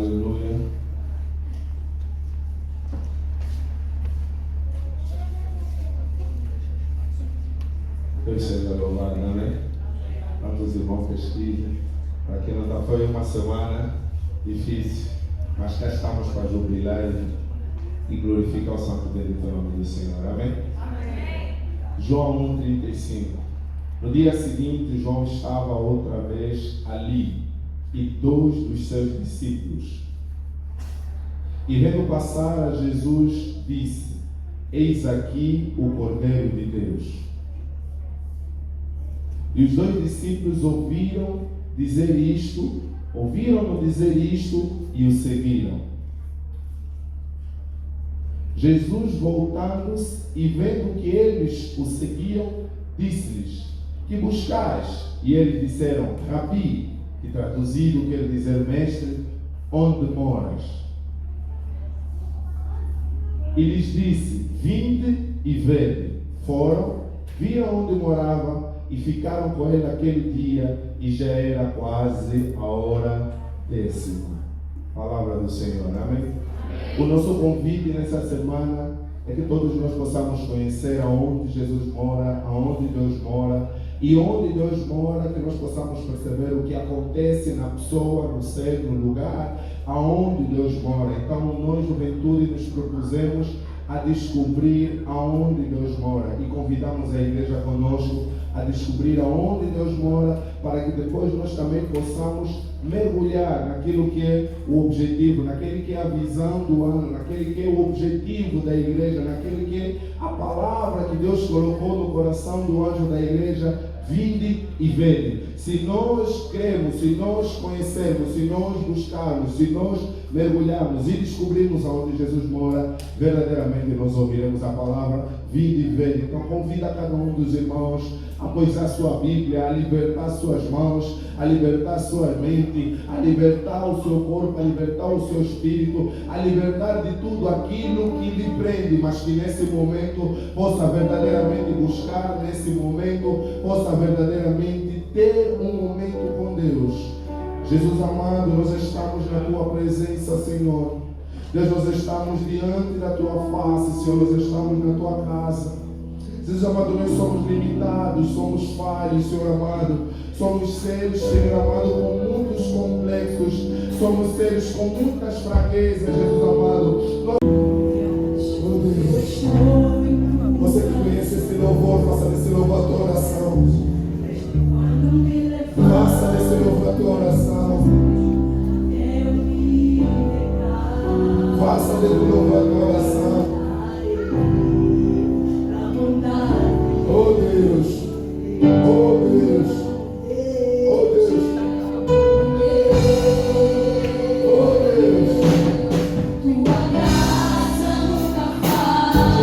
Aleluia. Deus seja louvado, amém? Quantos irmãos pesquisam? Para quem não está, foi uma semana difícil, mas cá estamos para jubilar e glorificar o santo bendito nome do Senhor, amém? Amém. João 1,35. No dia seguinte, João estava outra vez ali e 2 dos seus discípulos. E vendo passar a Jesus, disse: Eis aqui o Cordeiro de Deus. E os 2 discípulos ouviram-no dizer isto e o seguiram. Jesus, voltando-se e vendo que eles o seguiam, disse-lhes: Que buscais? E eles disseram: Rabi, que traduzido quer dizer mestre, onde moras? E lhes disse: Vinde e vede. Foram, viram onde morava e ficaram com ele aquele dia, e já era quase a hora 10ª. Palavra do Senhor, amém? O nosso convite nessa semana é que todos nós possamos conhecer aonde Jesus mora, aonde Deus mora, e onde Deus mora, que nós possamos perceber o que acontece na pessoa, no ser, no lugar aonde Deus mora. Então nós, juventude, nos propusemos a descobrir aonde Deus mora e convidamos a igreja conosco a descobrir aonde Deus mora, para que depois nós também possamos mergulhar naquilo que é o objetivo, naquele que é a visão do ano, naquele que é o objetivo da igreja, naquele que é a palavra que Deus colocou no coração do anjo da igreja: vinde e vede. Se nós cremos, se nós conhecermos, se nós buscarmos, se nós mergulharmos e descobrirmos aonde Jesus mora, verdadeiramente nós ouviremos a palavra: vinde e vede. Então convida cada um dos irmãos a pousar sua Bíblia, a libertar suas mãos, a libertar sua mente, a libertar o seu corpo, a libertar o seu espírito, a libertar de tudo aquilo que lhe prende, mas que nesse momento possa verdadeiramente buscar, nesse momento possa verdadeiramente ter um momento com Deus. Jesus amado, nós estamos na tua presença, Senhor. Deus, nós estamos diante da tua face, Senhor, nós estamos na tua casa. Jesus amado, nós somos limitados, somos falhos, Senhor amado. Somos seres, Senhor amado, com muitos complexos. Somos seres com muitas fraquezas, Jesus amado. Você que conhece esse louvor, faça desse louvor a tua oração. Faça desse louvor a tua oração. Faça desse louvor a tua oração. Oh Deus, oh Deus, oh Deus, oh Deus. Tua graça nunca falha. Tua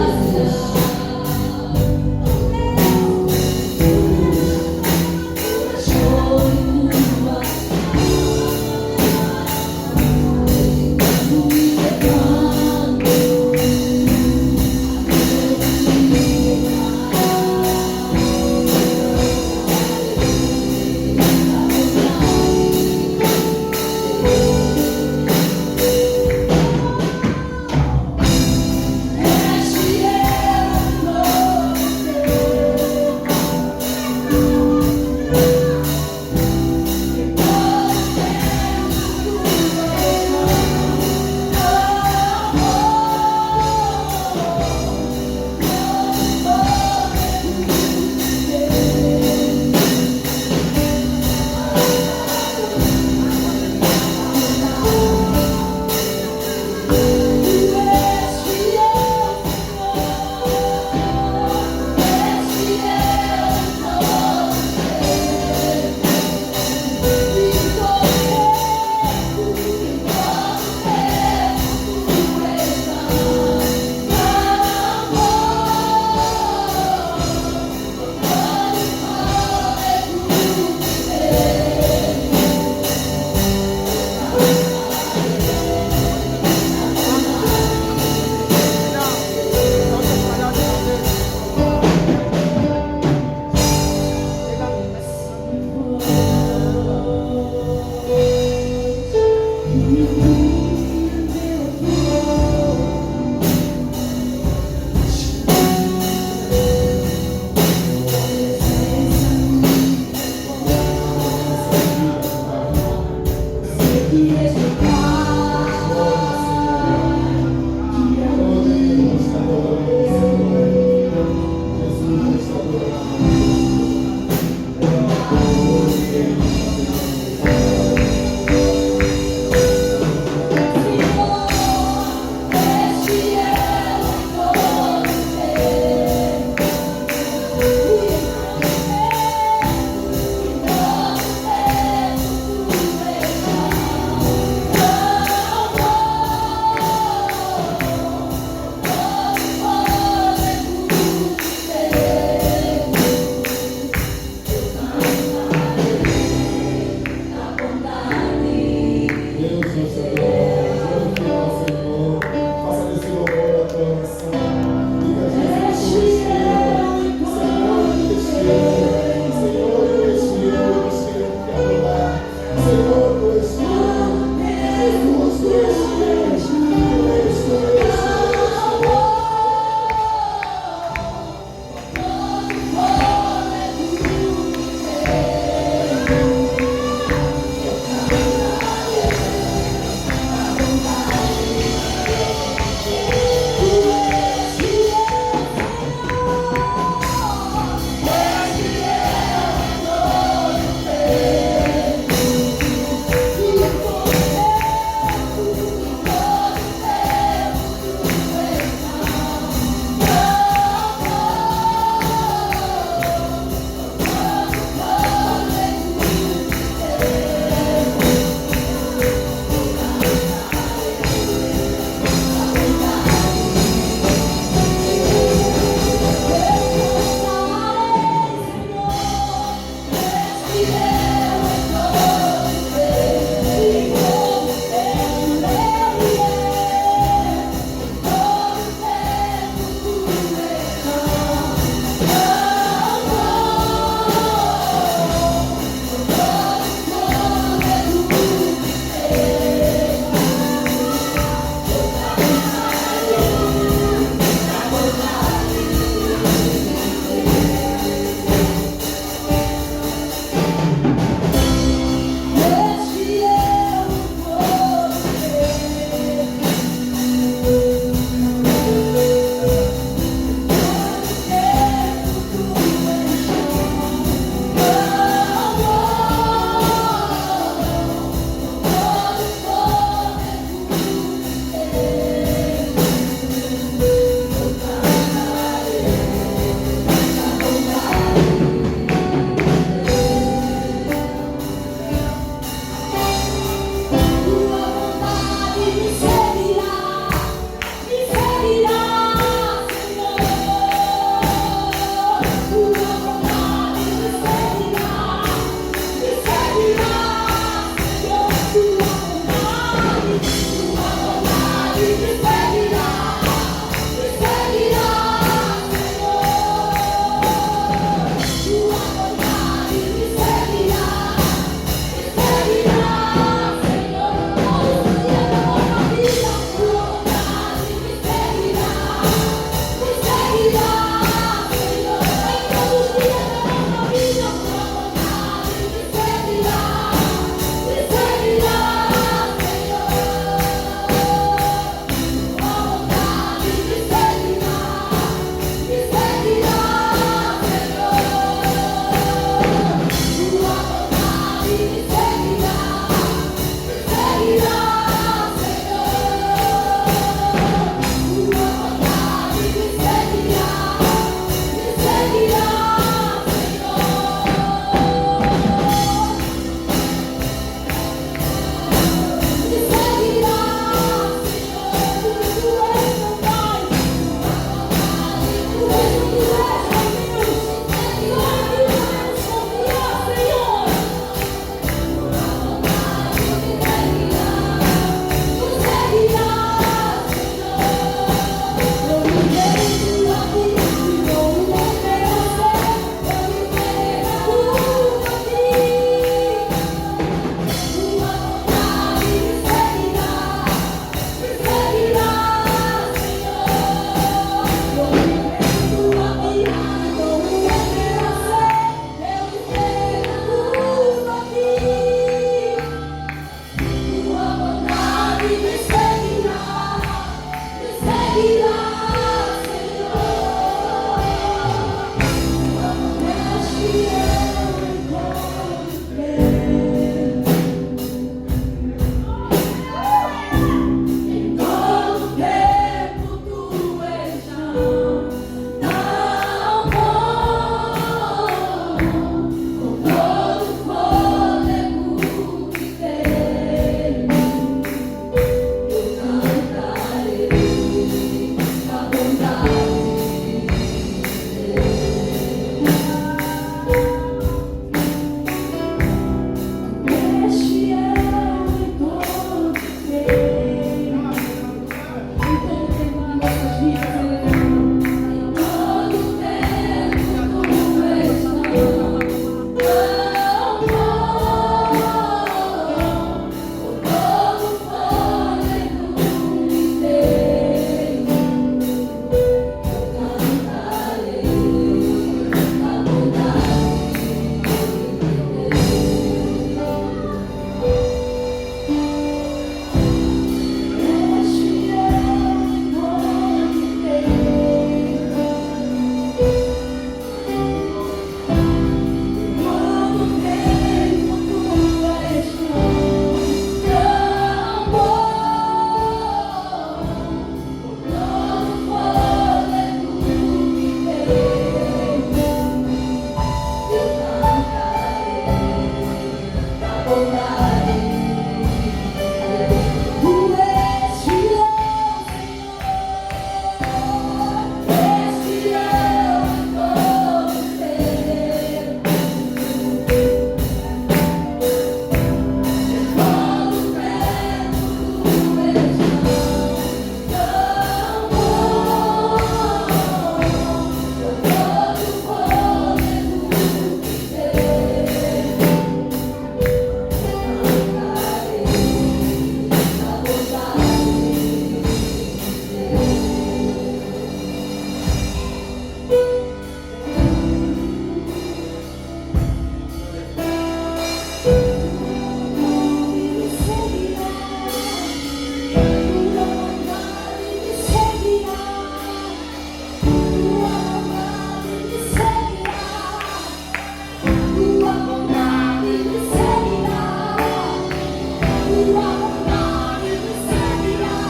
Tua bondade me seguirá.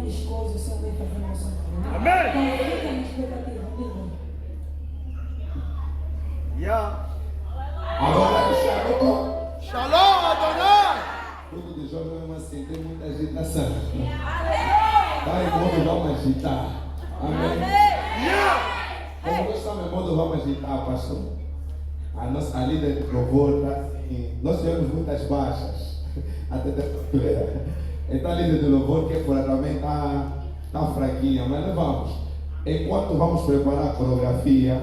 grandes coisas o Senhor vem fazer na nossa vida. Amém. Então, fica na expectativa, amigo. Yeah. Agora, Shalom. Shalom, Adonai. Tudo de jovem mesmo assim, tem muita agitação. Tá em modo, vamos agitar. Amém. Yeah. Como nós estamos em modo, vamos agitar, pastor. A nossa líder de louvor está assim. Nós tivemos muitas baixas. Até terça-feira. Então a líder de louvor, que por também está fraquinha, mas nós vamos. Enquanto vamos preparar a coreografia,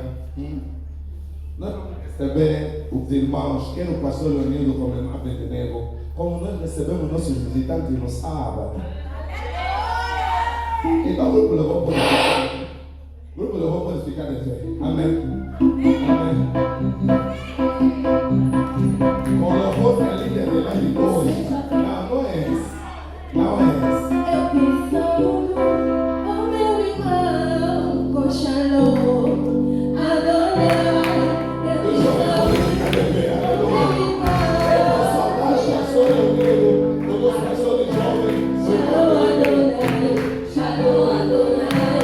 nós vamos receber os irmãos, quer o pastor Leonildo como o irmão Bentenego, como nós recebemos nossos visitantes no sábado. Então o grupo louvor pode ficar. O grupo louvor pode ficar de pé. Amém. Amém. Com o louvor da líder de lá de hoje. Não é esse. Não é esse. Eu que saúdo o meu irmão com Shalom, Adonai. Eu que saúdo o meu irmão. Shalom Adonai, Shalom Adonai,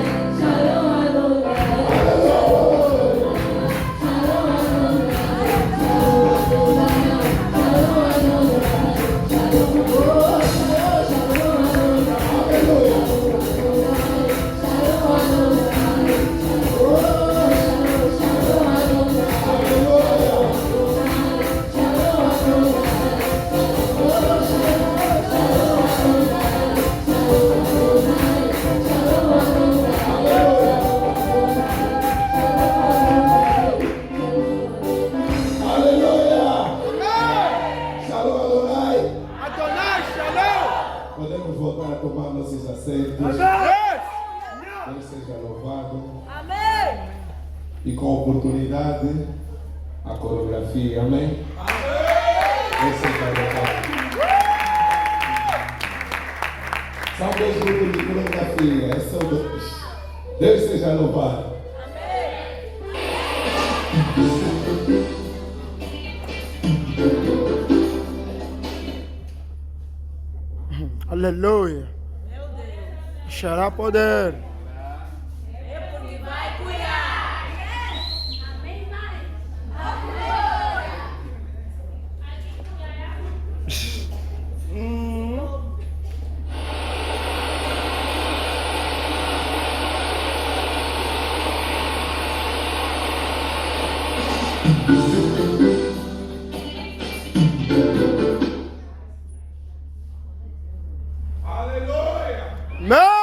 Shalom Adonai, Shalom Adonai, Shalom Podemos voltar a tomar nossos assentos. Yes. Deus seja louvado. Amém. E com oportunidade, a coreografia. Amém? Deus seja louvado. São dois grupos de coreografia. São dois. Deus seja louvado. Aleluia. Xará poder. É porque vai cuidar. Amém, Pai. Aleluia! Amém.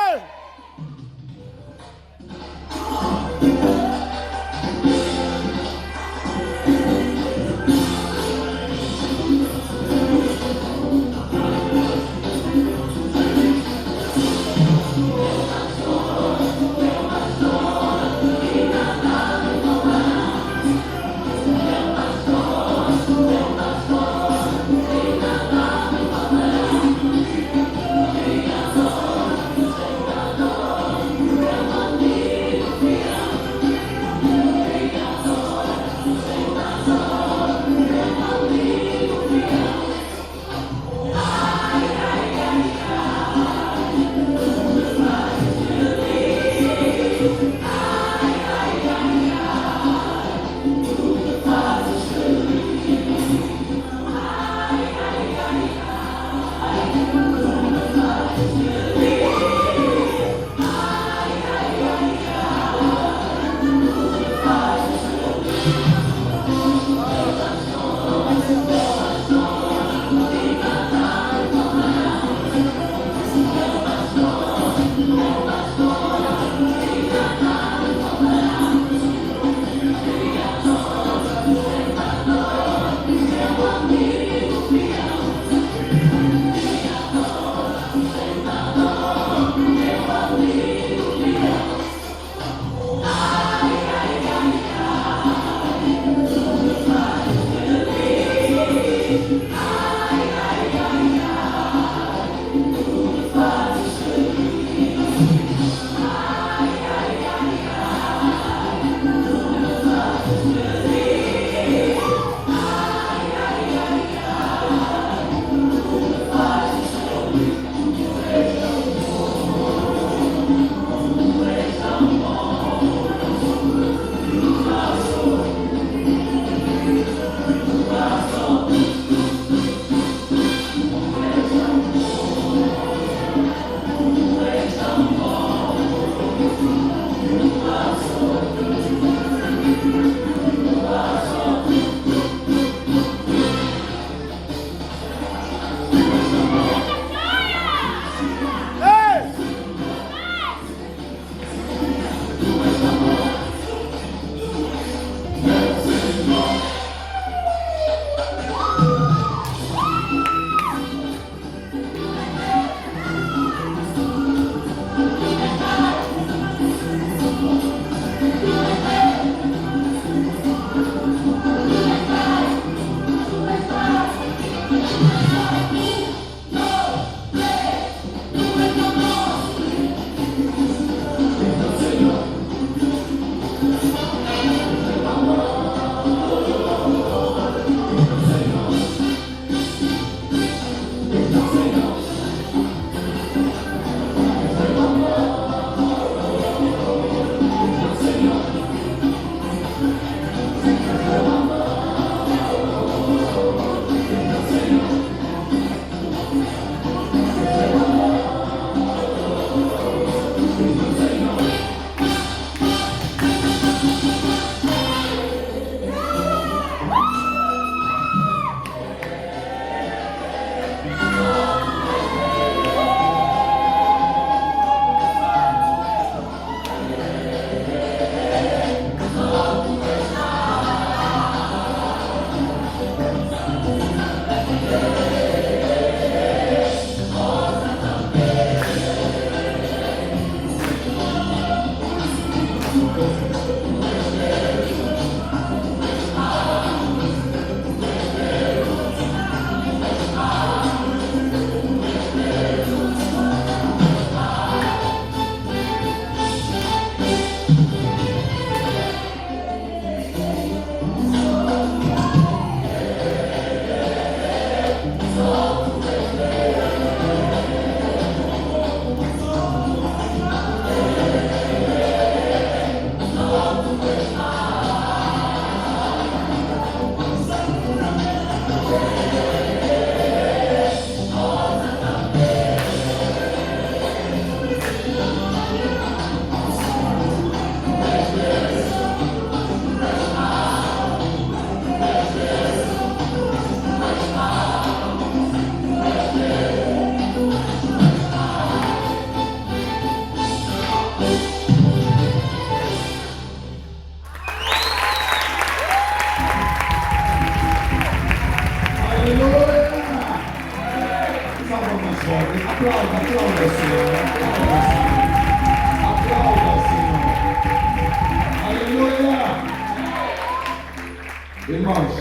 Irmãos,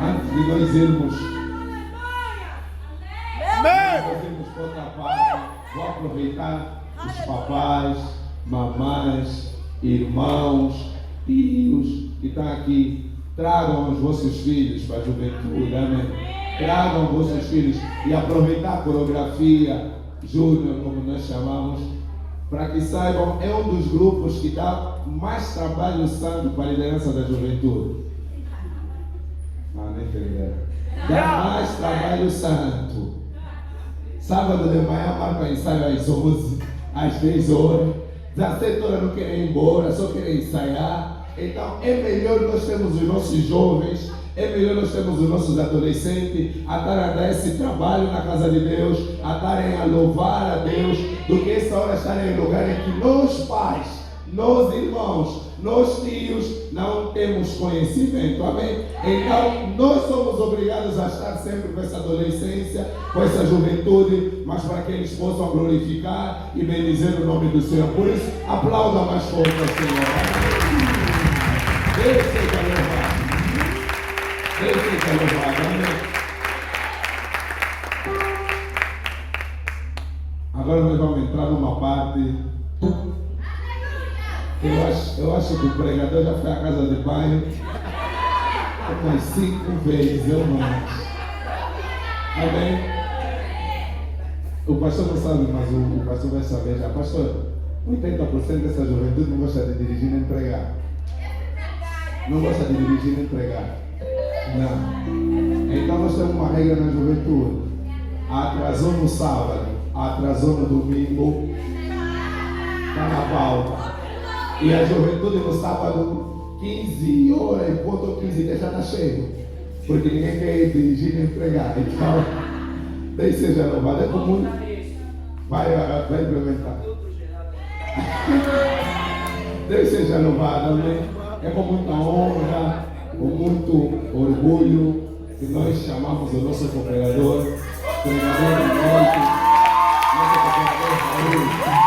antes de nós irmos para outra parte, vou aproveitar os papais, mamães, irmãos, tios que estão aqui. Tragam os vossos filhos para a juventude, amém? Tragam os vossos filhos e aproveitar a coreografia Júnior, como nós chamamos, para que saibam, é um dos grupos que dá mais trabalho santo para a liderança da juventude. Nem entenderam. Dá mais trabalho santo. Sábado de manhã marca ensaio às 11, às 10 horas. 17 horas não querem ir embora, só querem ensaiar. Então é melhor nós termos os nossos jovens, é melhor nós termos os nossos adolescentes a estarem a dar esse trabalho na casa de Deus, a estarem a louvar a Deus, do que essa hora estarem em lugar em que nós pais, nós irmãos, nós tios não temos conhecimento, amém? Então nós somos obrigados a estar sempre com essa adolescência, com essa juventude, mas para que eles possam glorificar e bendizer o nome do Senhor. Por isso, aplauda mais forte ao Senhor. Deus seja louvado. Deus seja louvado, amém? Agora nós vamos entrar numa parte. Eu acho que o pregador já foi à casa de banho umas 5 vezes, ou mais. Amém? O pastor não sabe, mas o pastor vai saber já. Pastor, 80% dessa juventude não gosta de dirigir nem pregar. Não gosta de dirigir nem pregar. Não. Então nós temos uma regra na juventude. Atrasou no sábado, atrasou no domingo, está na pauta. E a juventude no sábado, 15 horas, enquanto 15 dias já está cheio. Porque ninguém quer dirigir nem pregar. Então, Deus seja louvado. É comum. Vai implementar. Deus seja louvado, amém? É com muita honra, com muito orgulho que nós chamamos o nosso cooperador, pregador da noite, nosso cooperador Raul.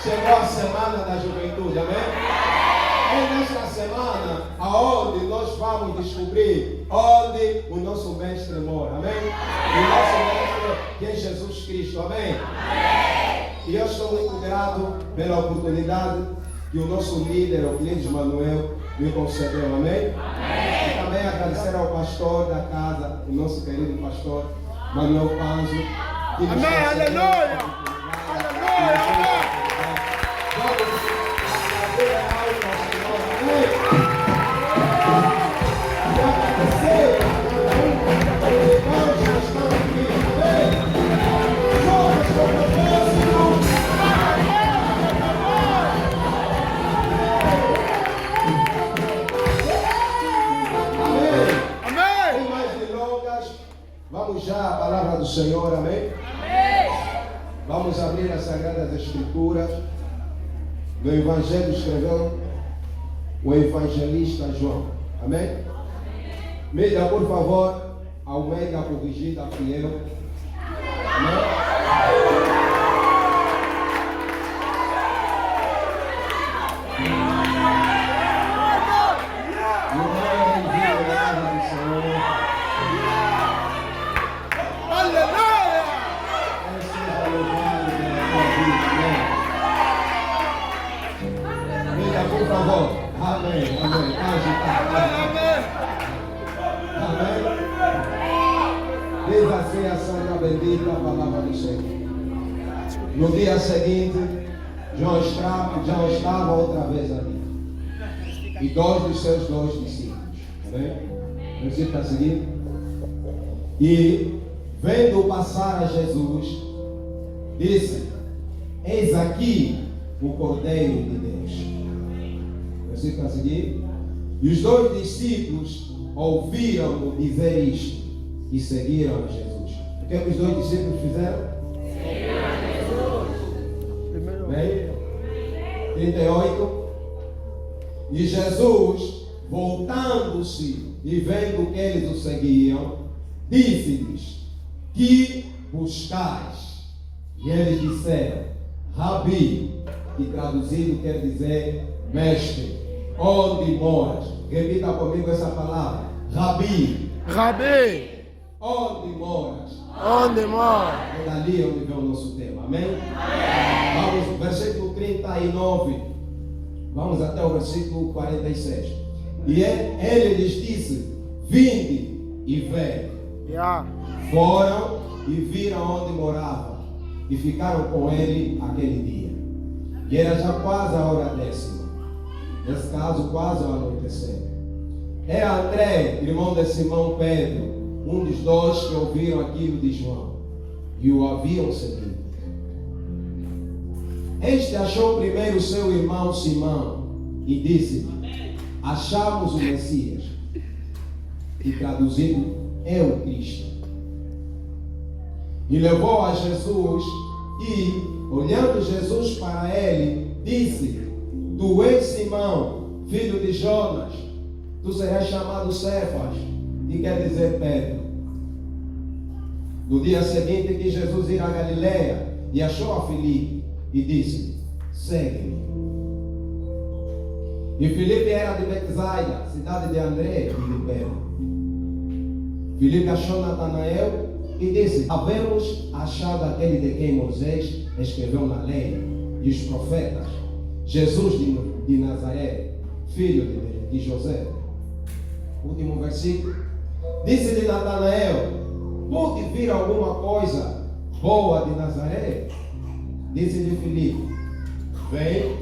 Chegou a semana da juventude, amém? É nesta semana aonde nós vamos descobrir onde o nosso mestre mora, amém? O nosso mestre que é Jesus Cristo, amém? E eu estou muito grato pela oportunidade que o nosso líder, o Clínico Manuel, me concedeu, amém? E também agradecer ao pastor da casa, o nosso querido pastor Manuel Panzo. Que nos Amém, concedeu aleluia! a oportunidade. Aleluia, amém! Sem mais delongas, vamos já à palavra do Senhor, amém? Vamos abrir as Sagradas Escrituras. No Evangelho escreveu o evangelista João, amém? Me dá, por favor, Almeida Corrigida Fiel. Amém? Por favor, amém, amém, amém. Diz assim a santa bendita palavra do Senhor. No dia seguinte, João estava outra vez ali. E dois dos seus discípulos. Amém? Versículo a seguir. E vendo passar a Jesus, disse: eis aqui o Cordeiro de Deus. Versículo a seguir. E os dois discípulos ouviram-no dizer isto e seguiram a Jesus. O que é que os dois discípulos fizeram? Seguiram a Jesus. Bem? 38. E Jesus, voltando-se e vendo que eles o seguiam, disse-lhes: que buscais? E eles disseram: Rabi, que traduzido quer dizer mestre, onde moras? Repita comigo essa palavra: Rabi. Rabi, Onde moras? onde mora? É dali onde vem o nosso tema, amém? Vamos, versículo 39. Vamos até o versículo 46. E ele lhes disse: vinde e vede. Yeah. Foram e viram onde morava e ficaram com ele aquele dia. E era já quase a hora 10ª. Nesse caso, quase ao anoitecer. Era André, irmão de Simão Pedro, um dos dois que ouviram aquilo de João e o haviam seguido. Este achou primeiro seu irmão Simão e disse: achamos o Messias, que traduzido é o Cristo. E levou a Jesus e, olhando Jesus para ele, disse: tu és Simão, filho de Jonas, tu serás chamado Cefas, que quer dizer Pedro. No dia seguinte que Jesus ir a Galileia e achou a Filipe e disse: segue-me. E Filipe era de Betsaida, cidade de André e de Pedro. Filipe achou Natanael e disse: havemos achado aquele de quem Moisés escreveu na lei e os profetas, Jesus de Nazaré, filho de José. Último versículo. Disse-lhe Natanael: pode vir alguma coisa boa de Nazaré? Disse-lhe Filipe: vem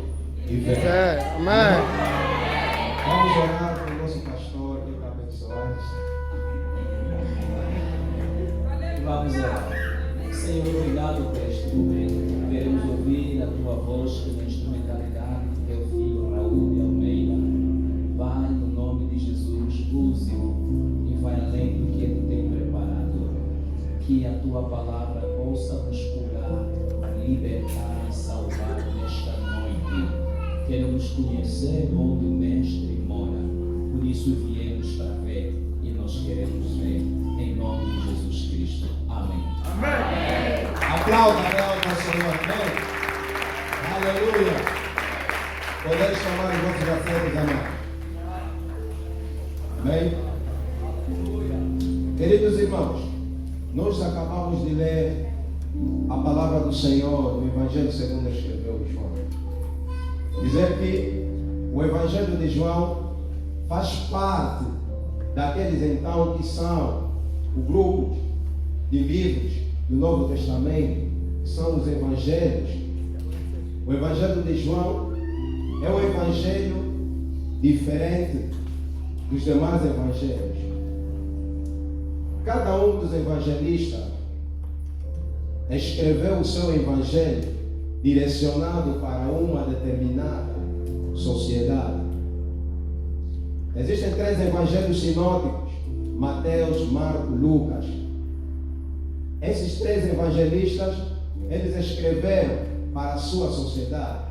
e vê. É, amém. Vamos orar para o nosso pastor que está abençoado. Vamos orar. Senhor, obrigado por este momento. Queremos ouvir a tua voz pela instrumentalidade do teu filho Raul de Almeida. Vai, no nome de Jesus, use-o e vai além do que tu tem preparado. Que a tua palavra possa nos curar, libertar e salvar nesta noite. Queremos conhecer onde o Mestre mora. Por isso viemos para ver e nós queremos ver. Em nome de Jesus Cristo. Amém. Aplauda ao Senhor. Amém. Aleluia. Podeis chamar os vossos assentos, amados. Amém? Queridos irmãos, nós acabamos de ler a palavra do Senhor no Evangelho segundo escreveu João. Dizer que o Evangelho de João faz parte daqueles então que são o grupo de livros do Novo Testamento, que são os Evangelhos. O Evangelho de João é um evangelho diferente dos demais evangelhos. Cada um dos evangelistas escreveu o seu evangelho direcionado para uma determinada sociedade. Existem 3 evangelhos sinóticos: Mateus, Marcos, Lucas. Esses 3 evangelistas, eles escreveram para a sua sociedade.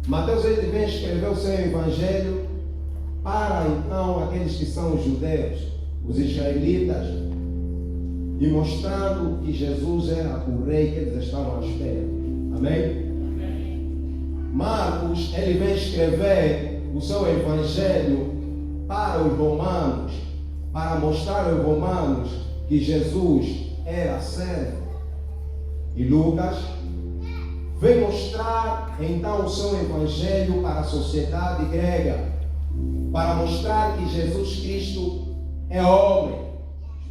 Mateus, ele vem escrever o seu evangelho para então aqueles que são os judeus, os israelitas, e mostrando que Jesus era o rei que eles estavam à espera. Amém? Marcos, ele vem escrever o seu evangelho para os romanos, para mostrar aos romanos que Jesus era servo. E Lucas vem mostrar então o seu evangelho para a sociedade grega, para mostrar que Jesus Cristo é homem.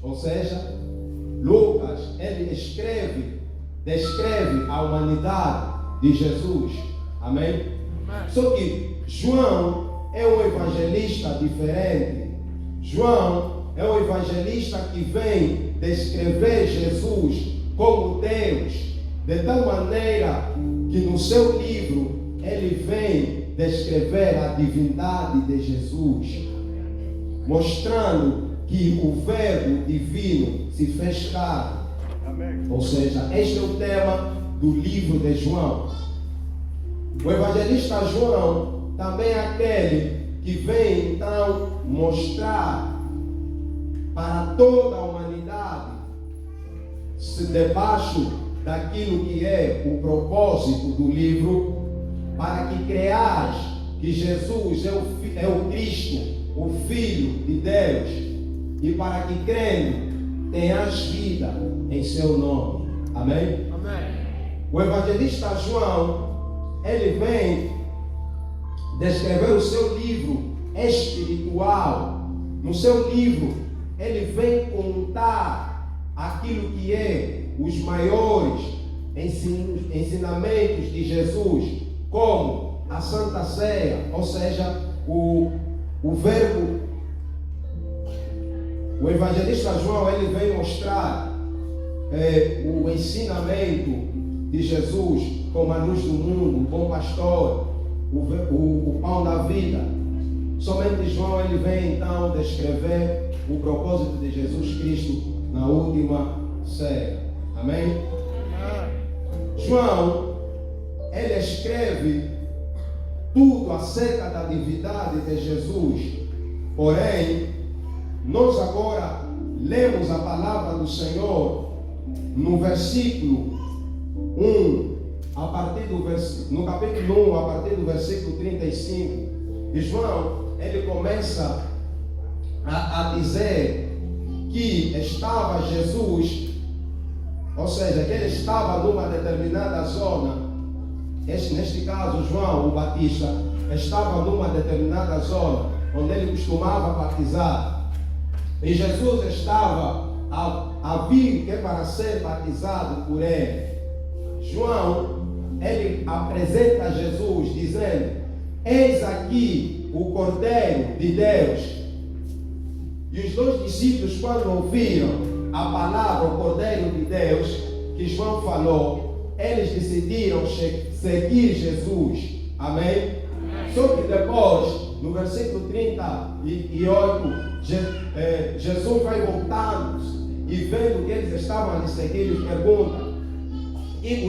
Ou seja, Lucas, ele descreve a humanidade de Jesus. Amém? Só que João é um evangelista diferente. João é um evangelista que vem descrever Jesus como Deus, de tal maneira que no seu livro ele vem descrever a divindade de Jesus, mostrando que o Verbo divino se fez carne. Ou seja, este é o tema do livro de João. O evangelista João também é aquele que vem então mostrar para toda a humanidade, debaixo daquilo que é o propósito do livro, para que creais que Jesus é o Cristo, o Filho de Deus, e para que crendo tenhas vida em seu nome. Amém? Amém. O evangelista João, ele vem descrever o seu livro espiritual. No seu livro, ele vem contar aquilo que é os maiores ensinamentos de Jesus, como a Santa Ceia, ou seja, o verbo. O evangelista João, ele vem mostrar o ensinamento de Jesus como a luz do mundo, o bom pastor, o pão da vida. Somente João, ele vem então descrever o propósito de Jesus Cristo na última ceia. Amém? João, ele escreve tudo acerca da divindade de Jesus. Porém, nós agora lemos a palavra do Senhor no versículo 1, no capítulo 1, a partir do versículo 35. E João, ele começa a dizer que estava Jesus, ou seja, que ele estava numa determinada zona. Neste caso, João, o Batista, estava numa determinada zona onde ele costumava batizar. E Jesus estava a vir que é para ser batizado por ele. João, ele apresenta Jesus dizendo: eis aqui o Cordeiro de Deus. E os 2 discípulos, quando ouviram a palavra, o Cordeiro de Deus, que João falou, eles decidiram seguir Jesus. Amém? Só que depois, no versículo 38, Jesus vai voltando e vendo que eles estavam a lhe seguir, eles perguntam: que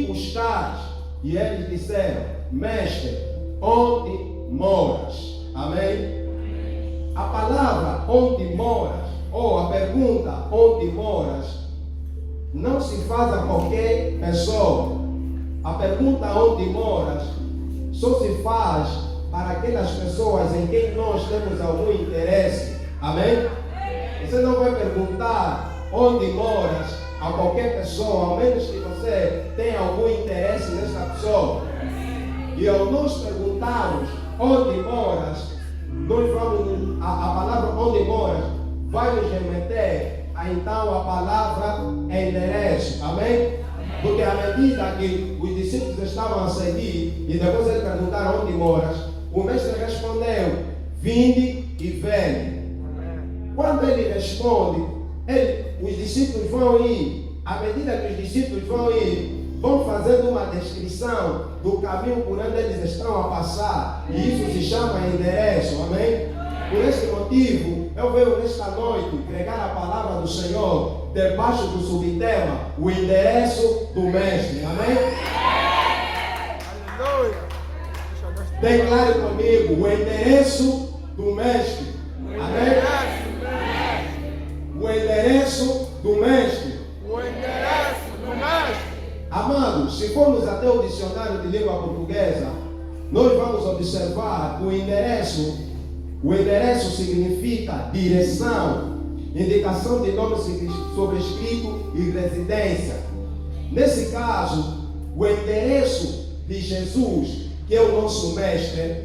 buscais? E eles disseram: mestre, onde moras? Amém? A palavra onde moras, ou a pergunta onde moras, não se faz a qualquer pessoa. A pergunta onde moras só se faz para aquelas pessoas em quem nós temos algum interesse. Amém? Você não vai perguntar onde moras a qualquer pessoa, ao menos que você tenha algum interesse nessa pessoa. E ao nós perguntarmos onde moras, nós vamos, a palavra onde moras vai nos remeter a então a palavra endereço. Amém? Porque à medida que os discípulos estavam a seguir e depois eles perguntaram onde moras, o mestre respondeu: vinde e vede. Quando ele responde, os discípulos vão ir. À medida que os discípulos vão ir, vão fazendo uma descrição do caminho por onde eles estão a passar. E isso se chama endereço. Amém? Por este motivo, eu venho nesta noite pregar a palavra do Senhor debaixo do subtema, o endereço do Mestre. Amém? Aleluia. Declare comigo, o endereço do Mestre. Amém? O endereço do Mestre. O endereço do Mestre. Amados, se formos até o dicionário de língua portuguesa, nós vamos observar o endereço. O endereço significa direção, indicação de nome sobrescrito e residência. Nesse caso, o endereço de Jesus, que é o nosso mestre,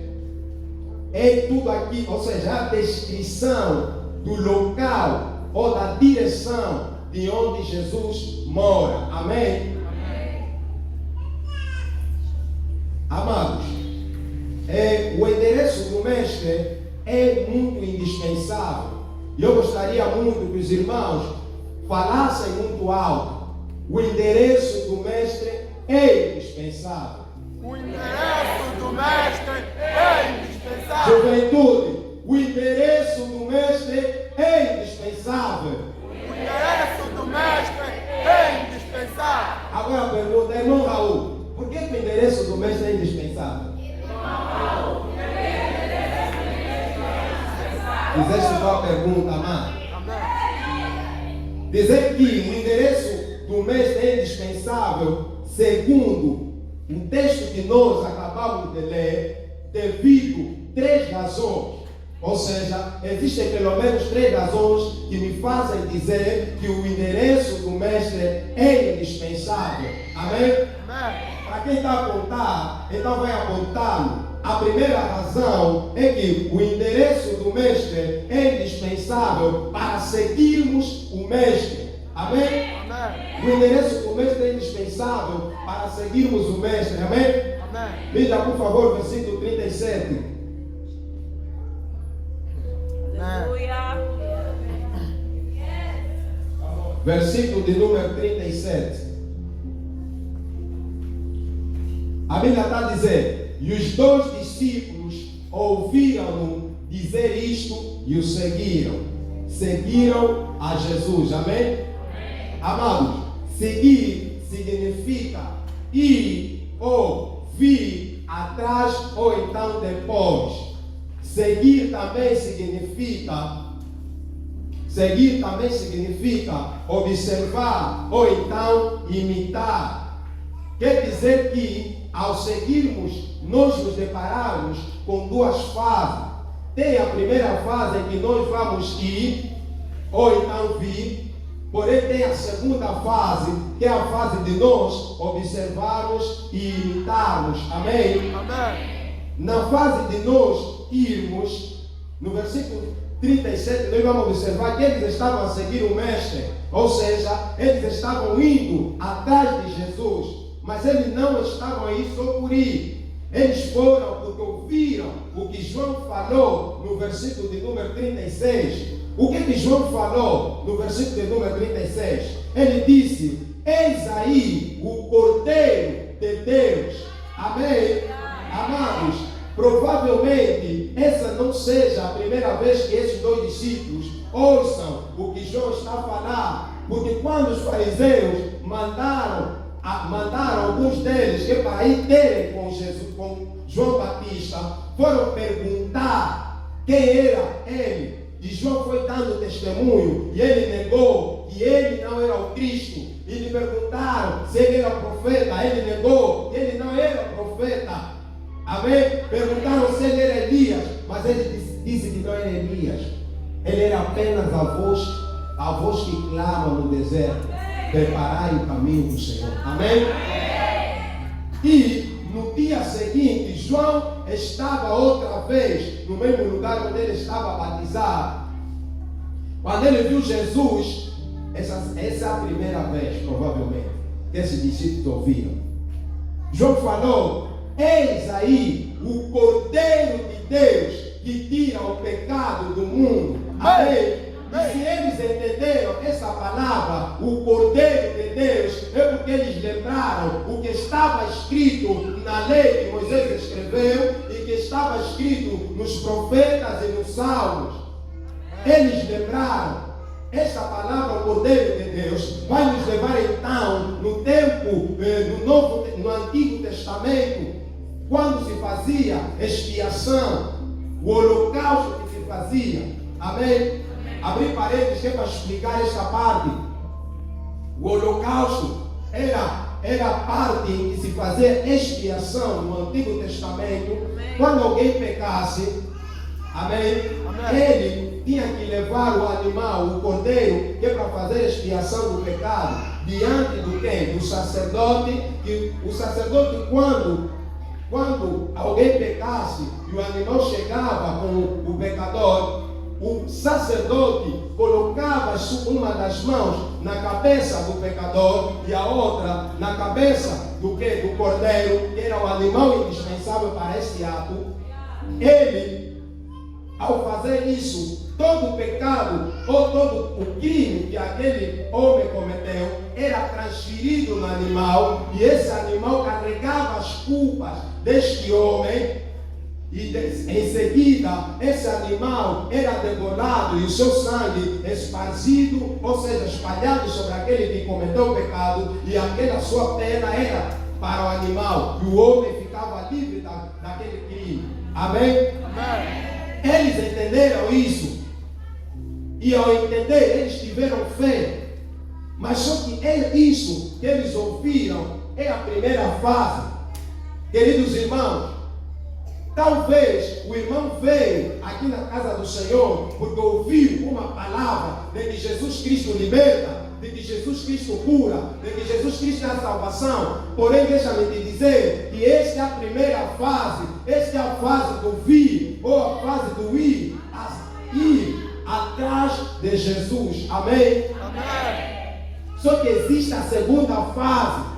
é tudo aqui, ou seja, a descrição do local ou da direção de onde Jesus mora. Amém? Amados, o endereço do mestre é muito indispensável. E eu gostaria muito que os irmãos falassem muito alto. O endereço do mestre é indispensável. O endereço do Mestre é indispensável. Juventude, o endereço do mestre é indispensável. O endereço do Mestre é indispensável. Agora a pergunta, irmão Raul, por que o endereço do mestre é indispensável? Fizeste tua pergunta, amado. Amém. Dizer que o endereço do mestre é indispensável, segundo o texto que nós acabamos de ler, devido a 3 razões. Ou seja, existem pelo menos 3 razões que me fazem dizer que o endereço do mestre é indispensável. Amém? Amém. Para quem está a apontar, então vai apontá-lo. A primeira razão é que o endereço do mestre é indispensável para seguirmos o mestre. Amém? Amém. O endereço do mestre é indispensável para seguirmos o mestre. Amém? Amém. Veja, por favor, versículo 37. Aleluia. Versículo de número 37. A Bíblia está a dizer: e os 2 discípulos ouviram-no dizer isto e o seguiram. Seguiram a Jesus. Amém? Amados, seguir significa ir ou vir atrás ou então depois. Seguir também significa observar ou então imitar. Quer dizer que ao seguirmos, nós nos deparamos com 2 fases. Tem a primeira fase em que nós vamos ir ou então vir. Porém tem a segunda fase, que é a fase de nós observarmos e imitarmos. Amém? Amém. Na fase de nós irmos, no versículo 37, nós vamos observar que eles estavam a seguir o mestre. Ou seja, eles estavam indo atrás de Jesus. Mas eles não estavam aí só por ir. Eles foram porque ouviram o que João falou no versículo de número 36. O que João falou no versículo de número 36? Ele disse: eis aí o Cordeiro de Deus. Amém? Amados, provavelmente essa não seja a primeira vez que esses 2 discípulos ouçam o que João está a falar. Porque quando os fariseus mandaram alguns deles que para ir terem com Jesus, com João Batista, foram perguntar quem era ele. E João foi dando testemunho e ele negou que ele não era o Cristo. e lhe perguntaram se ele era profeta. Ele negou, ele não era profeta. Amém? Perguntaram se ele era Elias, mas ele disse que não era Elias. Ele era apenas a voz que clama no deserto: preparai o caminho do Senhor. Amém? E no dia seguinte, João estava outra vez no mesmo lugar onde ele estava batizado. Quando ele viu Jesus, essa é a primeira vez, provavelmente, que esses discípulos ouviram. João falou: eis aí o Cordeiro de Deus que tira o pecado do mundo. Amém? E se eles entenderam essa palavra, o Cordeiro de Deus, é porque eles lembraram o que estava escrito na lei que Moisés escreveu e que estava escrito nos profetas e nos salmos. Eles lembraram. Esta palavra, o Cordeiro de Deus, vai nos levar então no tempo, no Antigo Testamento, quando se fazia expiação, o holocausto que se fazia. Amém? Abrir parênteses que é para explicar esta parte. O holocausto era a parte em que se fazia expiação no Antigo Testamento. Amém. Quando alguém pecasse, amém? Amém, ele tinha que levar o animal, o cordeiro, que é para fazer expiação do pecado, diante do quem? Do sacerdote. Que o sacerdote, quando alguém pecasse e o animal chegava com o pecador, o sacerdote colocava uma das mãos na cabeça do pecador e a outra na cabeça do cordeiro, que era o animal indispensável para este ato. Ele, ao fazer isso, todo o pecado ou todo o crime que aquele homem cometeu era transferido no animal, e esse animal carregava as culpas deste homem. E em seguida, esse animal era degolado e o seu sangue esparzido, ou seja, espalhado sobre aquele que cometeu o pecado, e aquela sua pena era para o animal, e o homem ficava livre daquele crime. Amém? Amém. Eles entenderam isso, e ao entender, eles tiveram fé. Mas só que isso que eles ouviram é a primeira fase. Queridos irmãos, talvez o irmão veio aqui na casa do Senhor porque ouviu uma palavra de que Jesus Cristo liberta, de que Jesus Cristo cura, de que Jesus Cristo é a salvação. Porém, deixa-me te dizer que esta é a primeira fase. Esta é a fase do vir, ou a fase do ir atrás de Jesus. Amém? Amém. Só que existe a segunda fase.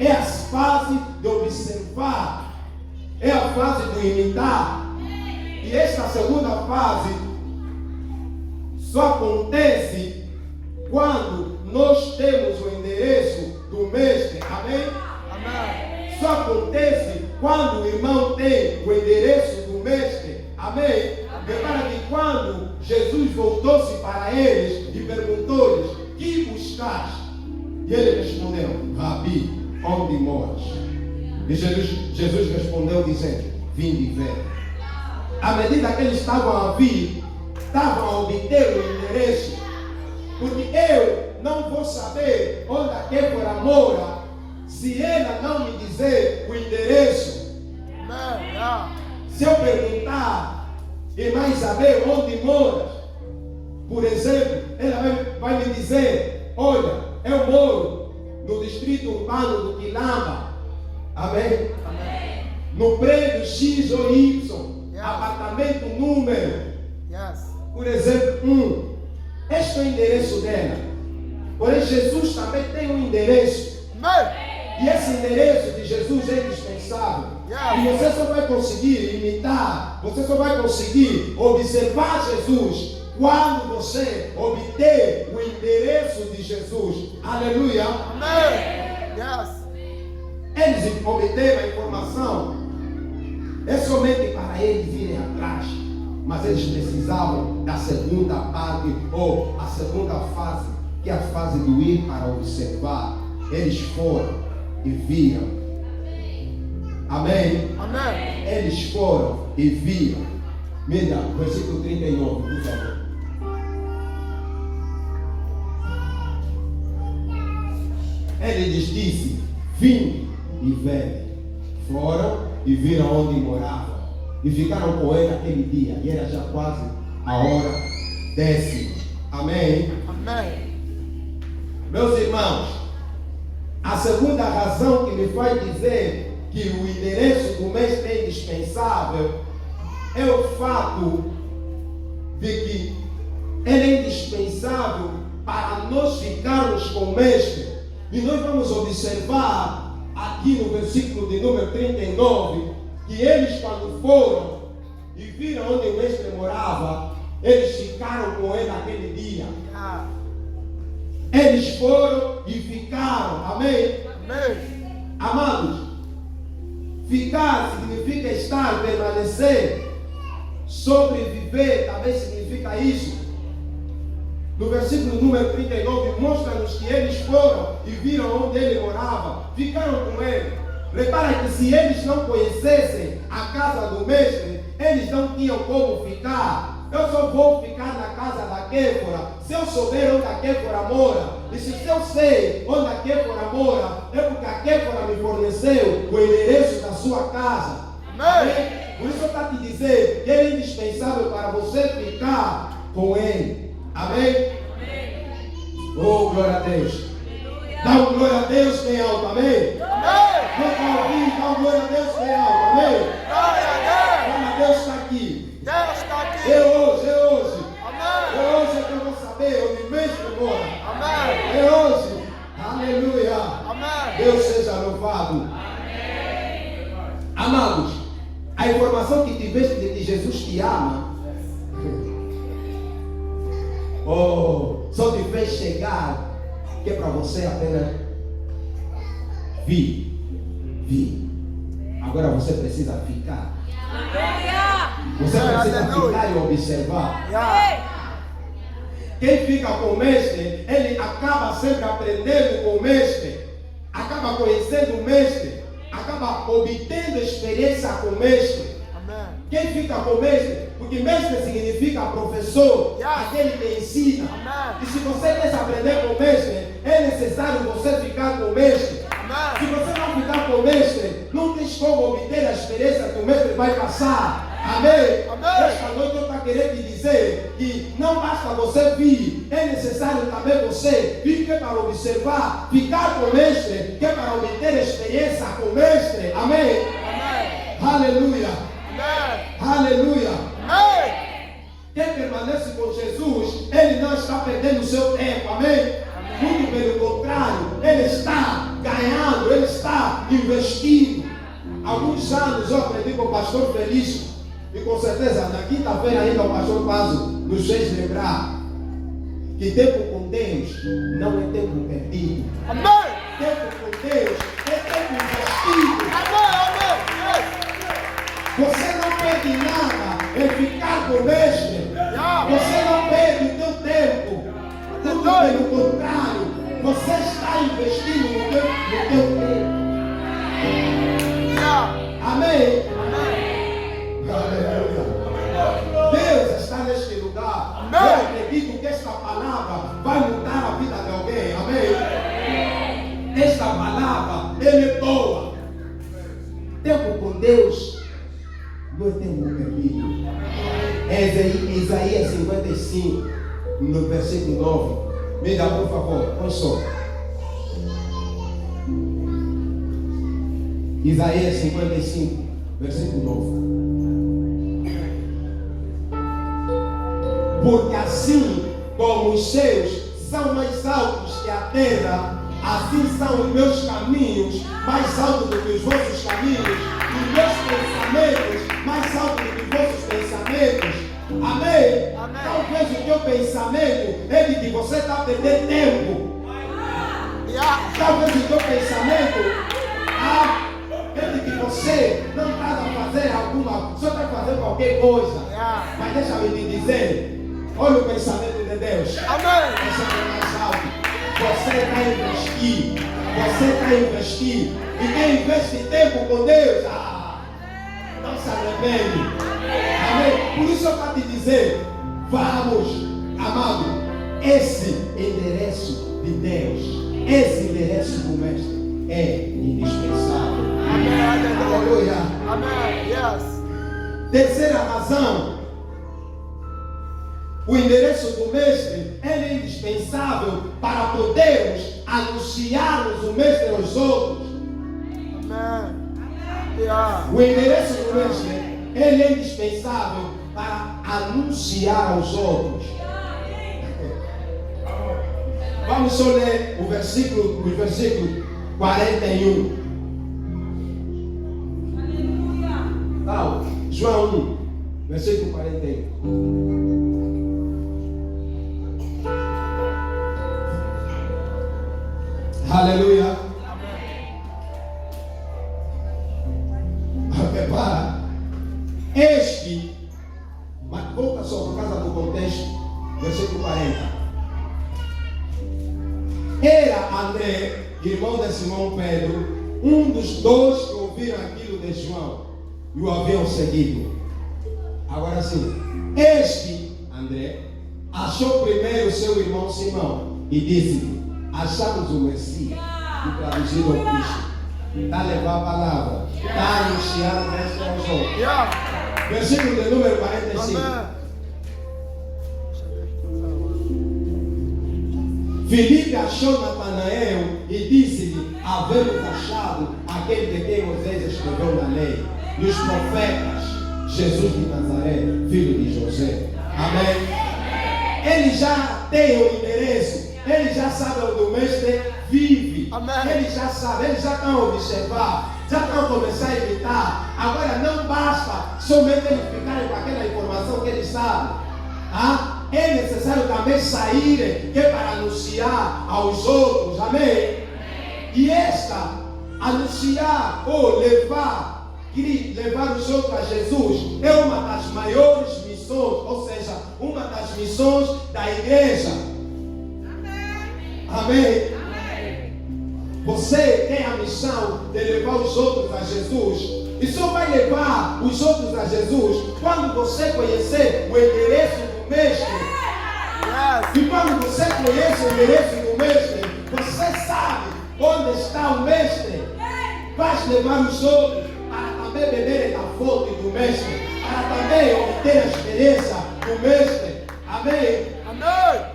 É a fase de observar. É a fase do imitar. E esta segunda fase só acontece quando nós temos o endereço do Mestre. Amém? Amém. Só acontece quando o irmão tem o endereço do Mestre. Amém? Repara que quando Jesus voltou-se para eles e perguntou-lhes: que buscaste? E ele respondeu: Rabi, onde moras? E Jesus respondeu dizendo: vinde ver. À medida que eles estavam a vir, estavam a obter o endereço. Porque eu não vou saber onde a Québora mora se ela não me dizer o endereço. Se eu perguntar, irmã Isabel, onde moras? Por exemplo, ela vai me dizer: olha, eu moro no distrito urbano do Quilamba. Amém? Amém. No prédio X ou Y, yes. Apartamento número, yes. Por exemplo, este é o endereço dela. Porém, Jesus também tem um endereço. Amém. E esse endereço de Jesus é indispensável. Yes. E você só vai conseguir imitar, você só vai conseguir observar Jesus quando você obter o endereço de Jesus. Aleluia. Amém. Yes. Eles obteram a informação, é somente para eles irem atrás, mas eles precisavam da segunda parte, ou a segunda fase, que é a fase do ir para observar. Eles foram e viram. Amém? Amém. Eles foram e viram. Me dá, versículo 39, por favor. ele lhes disse: vinde e vede. Foram e viram onde morava e ficaram com ele aquele dia, e era já quase a hora 10ª. Amém? Amém. Meus irmãos, a segunda razão que me faz dizer que o endereço do mestre é indispensável é o fato de que ele é indispensável para nós ficarmos com o mestre. E nós vamos observar aqui no versículo de número 39 que eles, quando foram e viram onde o mestre morava, eles ficaram com ele naquele dia. Eles foram e ficaram. Amém? Amém. Amados, ficar significa estar, permanecer, sobreviver, também significa isso. No versículo número 39 mostra-nos que eles foram e viram onde ele morava, ficaram com ele. Repara que se eles não conhecessem a casa do mestre, eles não tinham como ficar. Eu só vou ficar na casa da Kéfora se eu souber onde a Kéfora mora. E se eu sei onde a Kéfora mora, é porque a Kéfora me forneceu o endereço da sua casa. Amém. Por isso eu estou te dizer que ele é indispensável para você ficar com ele. Amém? Oh, glória a Deus. Dá um glória a Deus bem alto. Amém? Amém. Não está ouvindo? Dá um glória a Deus bem alto. Amém? Glória a Deus. Glória a Deus está aqui. Deus está aqui. É hoje. Amém. É hoje que eu vou saber onde o mestre mora. Amém. É hoje. Aleluia. Amém. Deus seja louvado. Amados, a informação que tiveste de que Jesus te ama, só te fez chegar, que é para você apenas vir. Agora você precisa ficar. Você precisa ficar e observar. Quem fica com o mestre, ele acaba sempre aprendendo com o mestre, acaba conhecendo o mestre, acaba obtendo experiência com o mestre. Amém. Quem fica com o mestre, porque mestre significa professor, aquele que ensina. Amém. E se você quer aprender com o mestre, é necessário você ficar com o mestre. Amém. Se você não ficar com o mestre, não tem como obter a experiência que o mestre vai passar. Amém? Amém. Esta noite eu estou querendo te dizer que não basta você vir, é necessário também você vir, que é para observar, ficar com o mestre, que é para obter experiência com o mestre. Amém? Amém. Aleluia. Amém. Aleluia. Amém. Quem permanece com Jesus, ele não está perdendo o seu tempo. Amém? Muito pelo contrário, ele está ganhando, ele está investindo. Alguns anos eu aprendi com o pastor Felício, e com certeza na quinta-feira ainda o pastor Pazo nos fez lembrar que tempo com Deus não é tempo perdido. Amém. Tempo com Deus é tempo investido. Amém. Você não perde nada em ficar com o mestre. Você não perde o teu tempo. Tudo pelo contrário, você está investindo no teu tempo. Amém? Aleluia. Deus está neste lugar. Eu acredito que esta palavra vai mudar a vida de alguém. Amém? Esta palavra, ele é boa. Tempo com Deus não é tempo perdido. Isaías 55, no versículo 9. Me dá, por favor, põe só. Isaías 55, versículo 9. Porque assim como os céus são mais altos que a terra, assim são os meus caminhos mais altos do que os vossos caminhos, e os meus pensamentos mais altos do que os vossos pensamentos. Amém? Amém. Talvez o teu pensamento é de que você está perdendo tempo. Talvez o teu pensamento é de que você não está a fazer alguma, só está fazendo qualquer coisa. Mas deixa-me te dizer, olha o pensamento de Deus. Amém. Pensamento mais alto. Você está a investir. Você está a investir. E quem investe tempo com Deus, não se arrepende. Amém? Por isso eu estou te dizer, vamos, amado, esse endereço de Deus esse endereço do mestre é indispensável. Amém. Aleluia. Amém. Yes. Terceira razão, o endereço do mestre é indispensável para podermos anunciarmos o mestre aos outros. Amém. Yeah. O endereço do mestre ele é indispensável para anunciar aos outros. Vamos só ler o versículo 41. Não, João 1, versículo 41. Aleluia. Prepara. Este, mas volta só por causa do contexto, versículo 40. Era André, irmão de Simão Pedro, um dos dois que ouviram aquilo de João e o haviam seguido. Agora sim, este André achou primeiro seu irmão Simão e disse-lhe: achamos o Messias, e traduzido ao Cristo. Está a levar a palavra, está a anunciar o mestre aos outros. Yeah. Versículo de número 45. Amém. Filipe achou Natanael e disse-lhe: havemos achado aquele de quem Moisés escreveu na lei e os profetas, Jesus de Nazaré, filho de José. Amém? Ele já tem o endereço, ele já sabe onde o mestre vive. Amém. Ele já sabe, eles já estão a observar, já estão a começar a imitar. Agora não basta somente eles ficarem com aquela informação que eles sabem. É necessário também sair, que é para anunciar aos outros. Amém? E esta, anunciar ou levar os outros a Jesus, é uma das maiores missões, ou seja, uma das missões da igreja. Amém? Você tem a missão de levar os outros a Jesus. E só vai levar os outros a Jesus quando você conhecer o endereço do mestre. Yes. E quando você conhece o endereço do mestre, você sabe onde está o mestre. Vai levar os outros para também beberem da fonte do mestre, para também obter a experiência do mestre. Amém? Amém.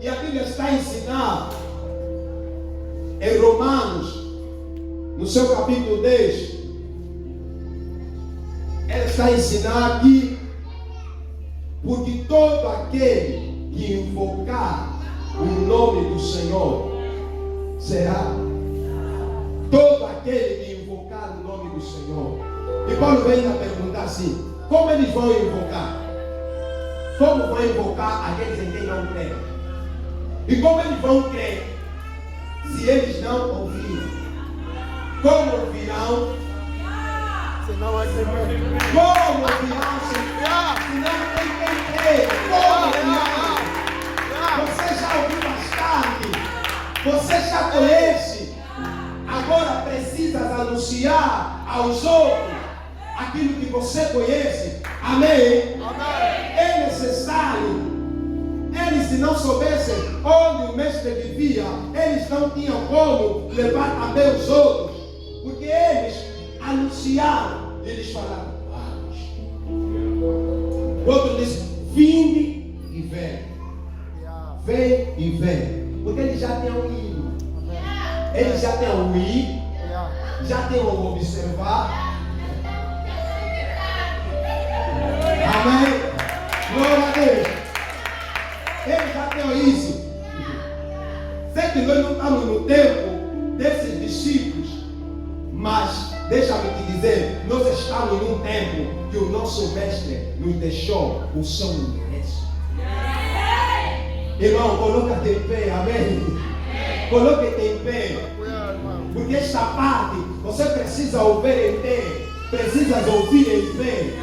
E a Bíblia está ensinando em Romanos, no seu capítulo 10, ela está ensinando aqui, porque todo aquele que invocar o nome do Senhor será. Todo aquele que invocar o nome do Senhor. E Paulo vem a perguntar assim: como eles vão invocar? Como vão invocar aqueles em quem não creem? E como eles vão crer se eles não ouvirem? Como ouvirão? Se não vai ser bem. Como ouvirão se não tem quem crer? Como ouvirão? Você já ouviu bastante, você já conhece, agora precisas anunciar aos outros aquilo que você conhece. Amém? É necessário. Eles, se não soubessem onde o mestre vivia, eles não tinham como levar também os outros, porque eles anunciaram, eles falaram: o outro disse: vinde e vem. Vem e vem. Porque eles já tinham ido. Eles já tinham ir, já tinham observar. Amém? Glória a Deus. Eles já tinham isso. Sei que nós não estamos no tempo desses discípulos, mas deixa-me te dizer, nós estamos num tempo que o nosso mestre nos deixou o seu endereço. Irmão, coloca-te em pé, amém? Coloca-te em pé, porque esta parte você precisa ouvir em pé, precisas ouvir em pé.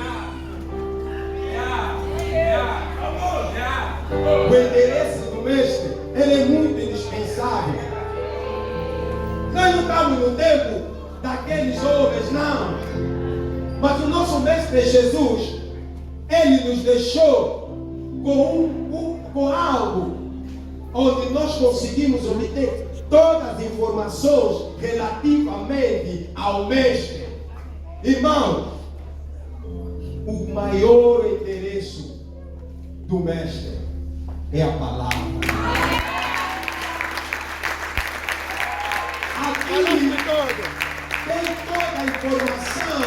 O endereço do mestre, ele é muito indispensável. Nós não estamos no tempo daqueles homens, não. Mas o nosso mestre Jesus, ele nos deixou com algo onde nós conseguimos obter todas as informações relativamente ao mestre. Irmão, o maior endereço do mestre é a palavra. Aqui tem toda a informação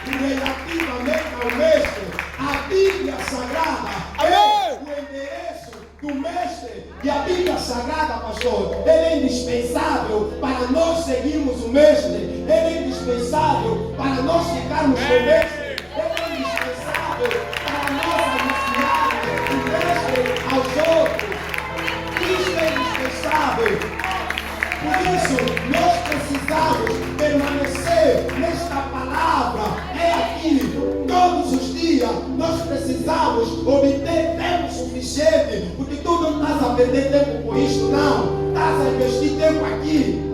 relativamente ao mestre. A Bíblia Sagrada é o endereço do mestre. E a Bíblia Sagrada, pastor, ele é indispensável para nós seguirmos o mestre. Ele é indispensável para nós ficarmos com o mestre. Ele é indispensável para nós anunciarmos o mestre aos outros. Isso é indispensável. Por isso, nós precisamos permanecer nesta palavra. É aqui, todos os dias, nós precisamos obter tempo suficiente, porque tu não estás a perder tempo com isto, não. Estás a investir tempo aqui.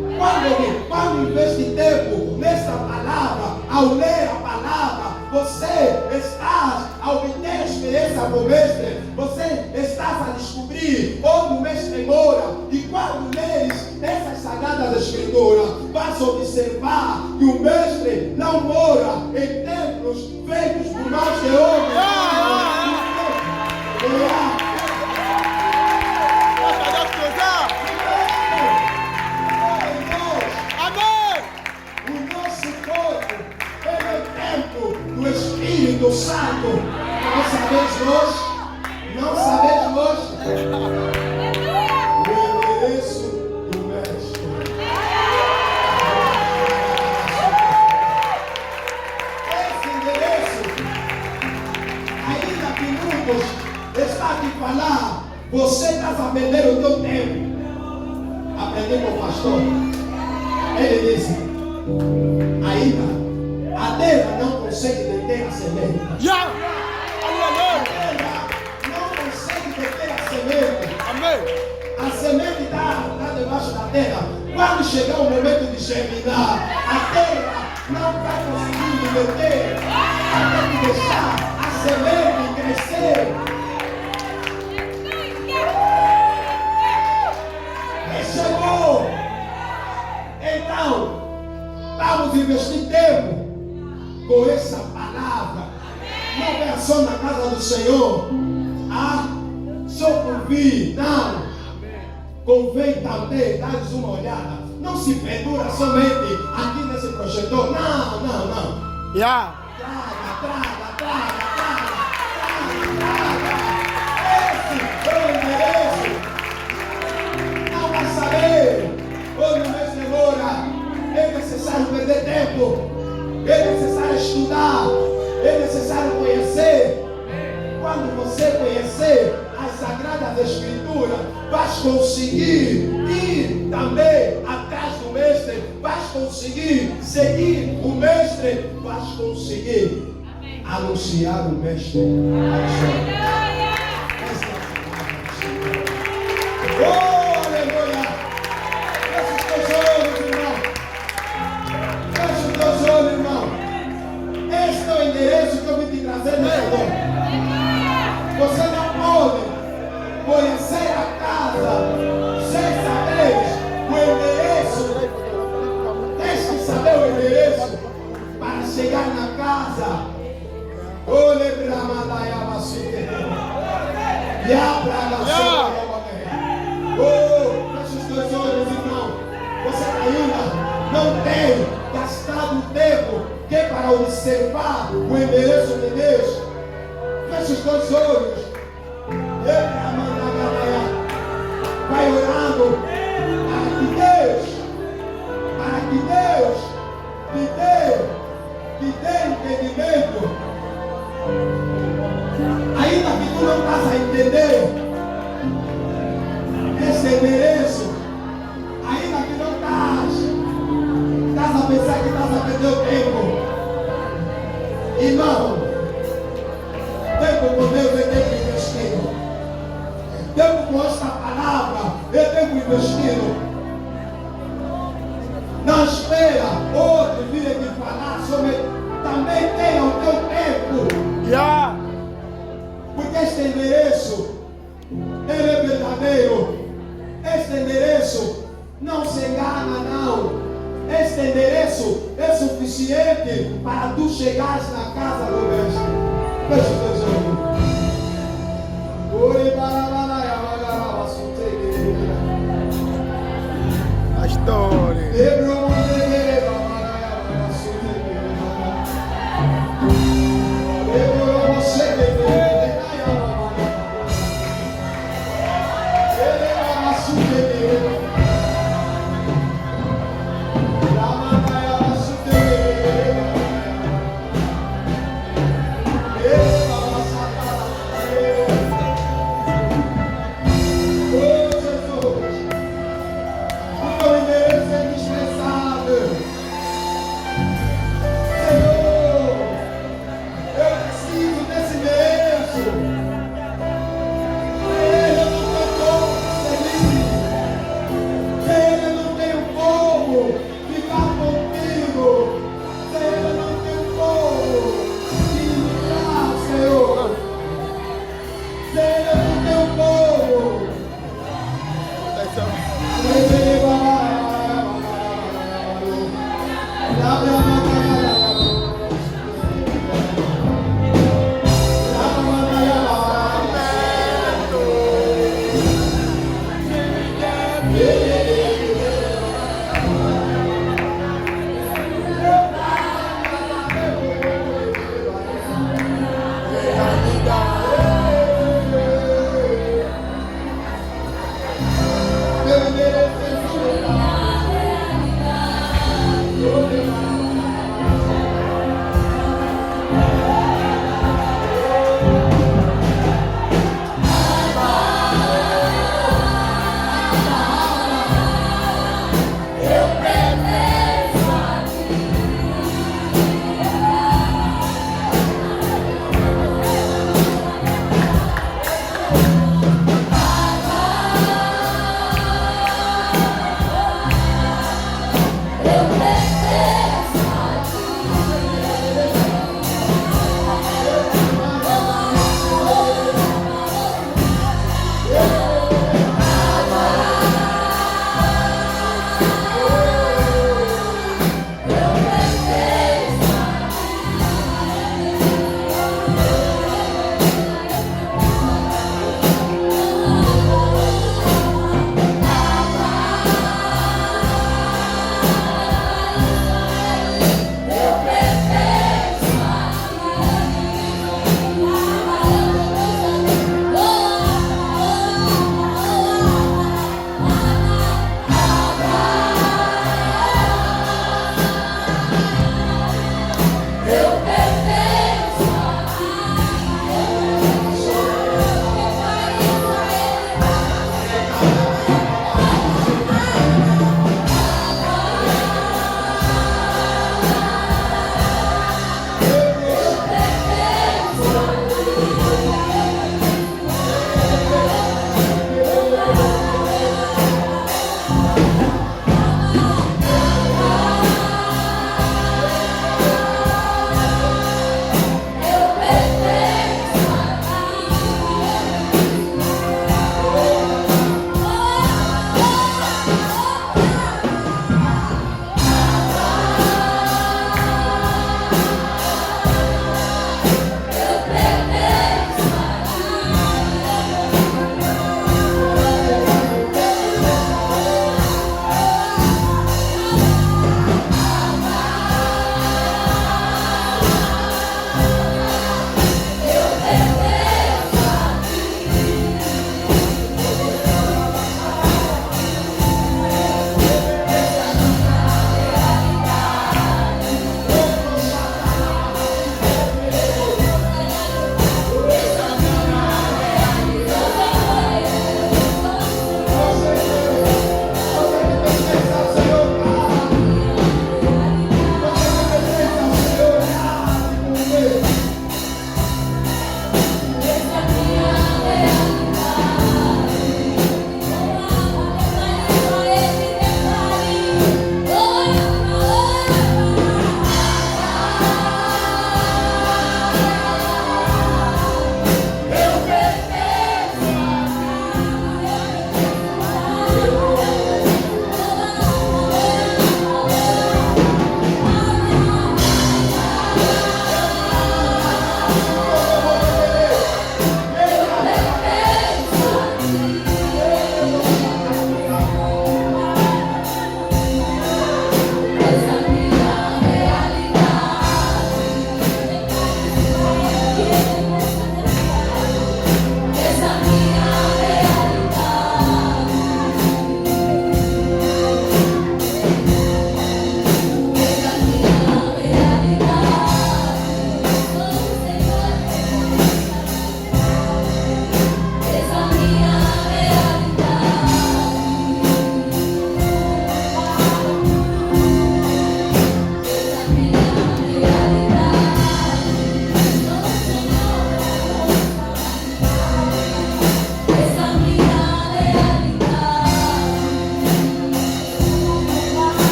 Quando investe tempo nesta palavra, ao ler a palavra, você está a obter experiência com o mestre. Você está a descobrir onde o mestre mora. E quando leres essas sagradas escrituras, vais observar que o mestre não mora em templos feitos por mãos de homens. Do Espírito Santo. Não sabeis vós o endereço do mestre. Esse endereço, ainda que muitos está aqui falar, você está a perder o teu tempo. Aprendi com o pastor. Ele disse, ainda a terra não consegue deter a semente. Yeah. A terra não consegue deter a semente. Amém. A semente está debaixo da terra. Quando chegar o momento de germinar, a terra não vai conseguir deter. Vai ter que deixar a semente crescer. E chegou. Então, vamos investir tempo com essa palavra. Não é só na casa do Senhor. Só por vir. Não. Convém também dar uma olhada. Não se pendura somente aqui nesse projetor. Não. Yeah. Traga. Esse é o endereço. Não vai saber onde o mestre mora. É necessário perder tempo. É necessário estudar. É necessário conhecer. Quando você conhecer as Sagradas Escrituras, vais conseguir ir também atrás do mestre. Vais conseguir seguir o mestre. Vais conseguir anunciar o mestre. Oh, aleluia! Feche os teus olhos, irmão. Feche os teus olhos, irmão. Este é o endereço que eu vim te trazer nessa noite. Você não pode conhecer a casa sem saber o endereço. Tens que saber o endereço para chegar na casa. Olhe para a Madaiaba City. E abra a sua. Oh, feche os teus olhos, irmão. Você ainda não tem gastado tempo que é para observar o endereço de Deus. Feche os teus olhos. Vai orando para que Deus te dê entendimento. Ainda que tu não estás a entender esse endereço, ainda que não estás a pensar que estás a perder o tempo, irmão, tempo com Deus é tempo investido. Tempo com esta palavra é tempo investido. Não espera outro vir aqui falar sobre. Também tenha o teu tempo. Yeah. Porque este endereço, ele é verdadeiro. Este endereço Não se engana, não. Este endereço é suficiente para tu chegares na casa do mestre. Feche os teus olhos. Pastore. O teu endereço é indispensável.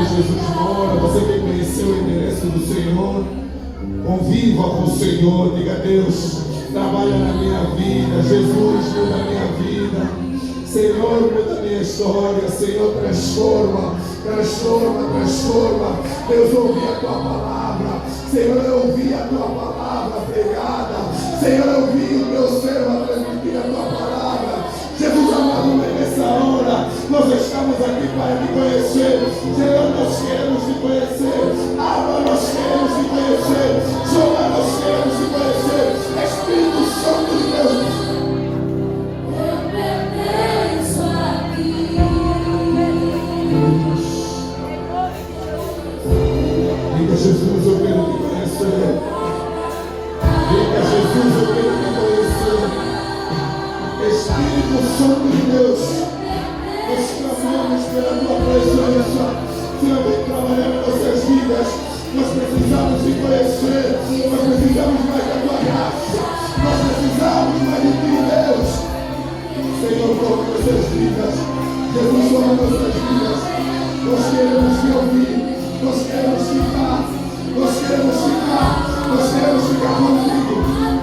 Jesus mora, você que conheceu o endereço do Senhor, conviva com o Senhor, diga: Deus, trabalha na minha vida, Jesus muda a minha vida. Senhor, muda a minha história. Senhor, transforma, transforma, transforma. Deus, ouvi a tua palavra. Senhor, eu ouvi a tua palavra pregada. Senhor, eu ouvi o meu servo a transmitir a tua palavra. Jesus amado, nessa hora, nós estamos aqui para te conhecer. Senhor, nós queremos te conhecer. Abra, nós queremos te conhecer. Sola, nós queremos te conhecer. Espírito Santo de Deus. Diga: Jesus, eu quero te conhecer. Diga: Jesus, eu quero te conhecer. Espírito Santo de Deus, nós clamamos pela tua presença. Senhor, vem trabalhar em nossas vidas. Nós precisamos te conhecer. Nós precisamos mais da tua graça. Nós precisamos mais de ti, Deus. Senhor, toma nossas vidas. Jesus, toma nossas vidas. Nós queremos te ouvir. Nós queremos ficar, nós queremos ficar contigo.